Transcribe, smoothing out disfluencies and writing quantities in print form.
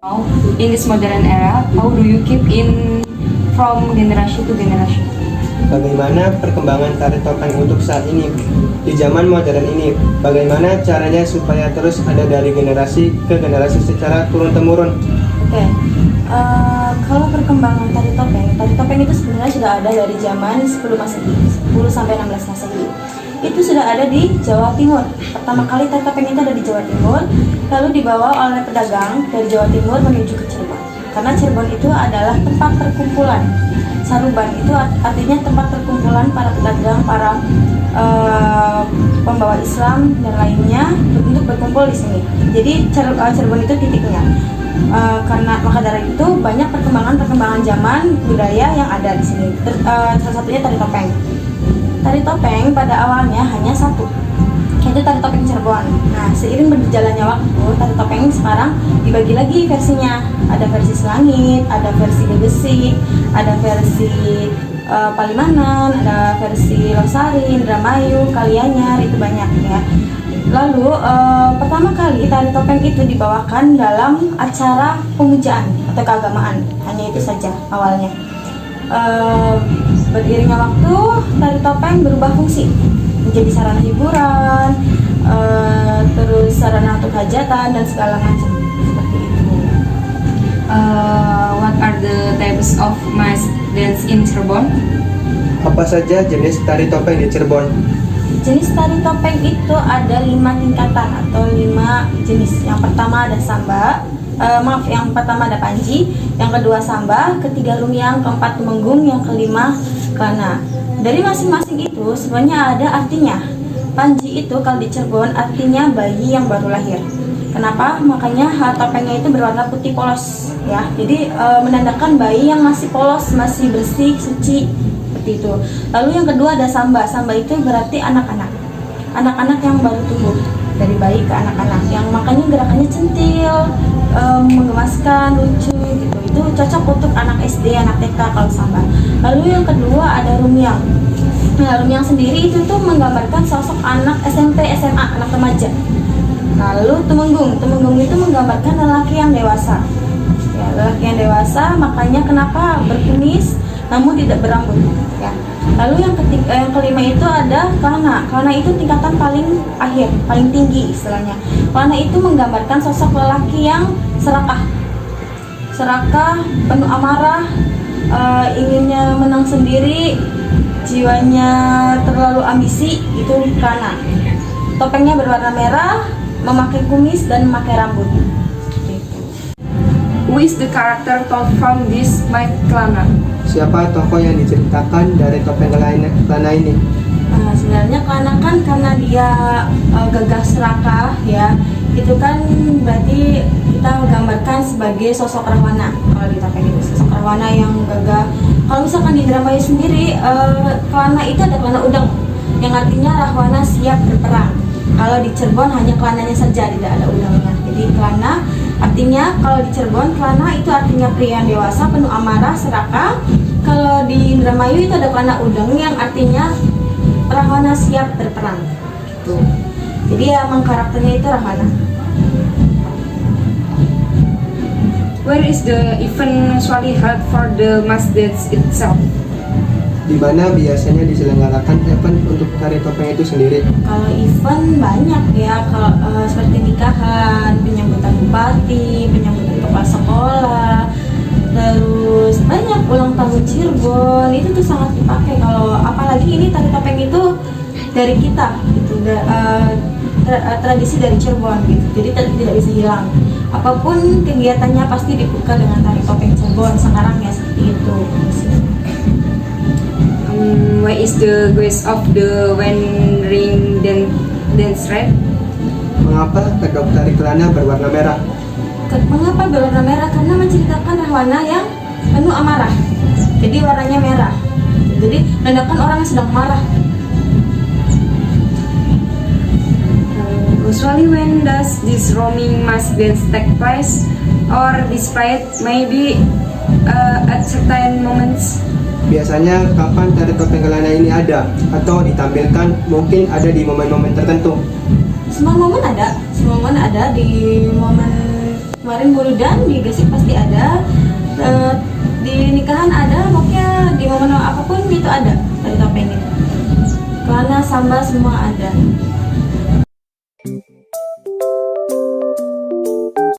Now, in this modern era, how do you keep in from generation to generation? Bagaimana perkembangan tari topeng untuk saat ini di zaman modern ini? Bagaimana caranya supaya terus ada dari generasi ke generasi secara turun-temurun? Oke, kalau perkembangan tari topeng itu sebenarnya sudah ada dari zaman 10 Masehi, 10 sampai 16 Masehi. Itu sudah ada di Jawa Timur. Pertama kali tari topeng itu ada di Jawa Timur, lalu dibawa oleh pedagang dari Jawa Timur menuju ke Cirebon. Karena Cirebon itu adalah tempat perkumpulan. Saruban itu artinya tempat perkumpulan para pedagang, para pembawa Islam dan lainnya untuk berkumpul di sini. Jadi Cirebon itu titiknya. Karena maka dari itu banyak perkembangan zaman budaya yang ada di sini. Salah satunya tari topeng. Tari topeng pada awalnya hanya satu, yaitu tari topeng Cirebon. Nah, seiring berjalannya waktu, tari topeng sekarang dibagi lagi versinya. Ada versi Selangit, ada versi Gegesik, ada versi Palimanan, ada versi Losari, Indramayu, Kalianyar, itu banyak ya. Lalu pertama kali tari topeng itu dibawakan dalam acara pemujaan atau keagamaan, hanya itu saja awalnya. Beriringnya waktu, tari topeng berubah fungsi menjadi sarana hiburan, terus sarana untuk hajatan dan segala macam seperti itu. What are the types of mass dance in Cirebon? Apa saja jenis tari topeng di Cirebon? Jenis tari topeng itu ada 5 tingkatan atau 5 jenis. Yang pertama ada samba, yang pertama ada panji, yang kedua samba, ketiga lumiang, keempat tumenggung, yang kelima klana. Dari masing-masing itu sebenarnya ada artinya. Panji itu kalau di Cirebon artinya bayi yang baru lahir. Kenapa? Makanya topengnya itu berwarna putih polos ya. Jadi menandakan bayi yang masih polos, masih bersih, suci seperti itu. Lalu yang kedua ada samba. Samba itu berarti anak-anak. Anak-anak yang baru tumbuh, dari bayi ke anak-anak, yang makanya gerakannya centil, menggemaskan, lucu gitu. Itu cocok untuk anak SD, anak TK kalau samba. Lalu yang kedua ada rumiang. Nah, rumiang sendiri itu tuh menggambarkan sosok anak SMP, SMA, anak remaja. Lalu tumenggung itu menggambarkan lelaki yang dewasa. Ya, lelaki yang dewasa, makanya kenapa berkumis namun tidak berambut. Ya. Lalu yang kelima itu ada klana. Klana itu tingkatan paling akhir, paling tinggi istilahnya. Klana itu menggambarkan sosok lelaki yang serakah, penuh amarah, inginnya menang sendiri, jiwanya terlalu ambisi, itu klana. Topengnya berwarna merah, memakai kumis dan memakai rambut. Who is the character told from this myth klana? Siapa tokoh yang diceritakan dari topeng klana ini? Sebenarnya klana kan karena dia gagah serakah ya, itu kan berarti kita menggambarkan sebagai sosok Rahwana. Kalau di topeng itu sosok Rahwana yang gagah. Kalau misalkan di Indramayu sendiri, klana itu ada klana udang yang artinya Rahwana siap berperang. Kalau di Cirebon hanya klananya saja, tidak ada udangnya. Jadi klana artinya, kalau di Cirebon klana itu artinya pria yang dewasa, penuh amarah, serakah. Kalau di Indramayu itu ada klana udang yang artinya Rahwana siap berperang. Gitu. Jadi emang karakternya itu Rahwana. Where is the event usually held for the mass dance itself? Di mana biasanya diselenggarakan event untuk tari topeng itu sendiri? Kalau event banyak ya, kalau seperti nikahan, penyambutan bupati, penyambutan kepala sekolah, terus banyak ulang tahun Cirebon, itu tuh sangat dipakai. Kalau apalagi ini tari topeng itu dari kita, gitu, tradisi dari Cirebon gitu, jadi tidak bisa hilang. Apapun kegiatannya pasti dibuka dengan tari topeng Cirebon sekarang ya, seperti itu. Why is the grace of the wandering dance red? Mengapa kedok tari klana berwarna merah? Mengapa berwarna merah? Karena menceritakan Rahwana yang penuh amarah. Jadi warnanya merah. Jadi menandakan orang yang sedang marah. Usually when does this roaming mass dance take place, or displayed maybe at certain moments? Biasanya kapan tari topeng klana ini ada atau ditampilkan, mungkin ada di momen-momen tertentu? Semua momen ada di momen kemarin buludan di gasip pasti ada, di nikahan ada, pokoknya di momen apapun itu ada tari topeng itu. Karena samba semua ada.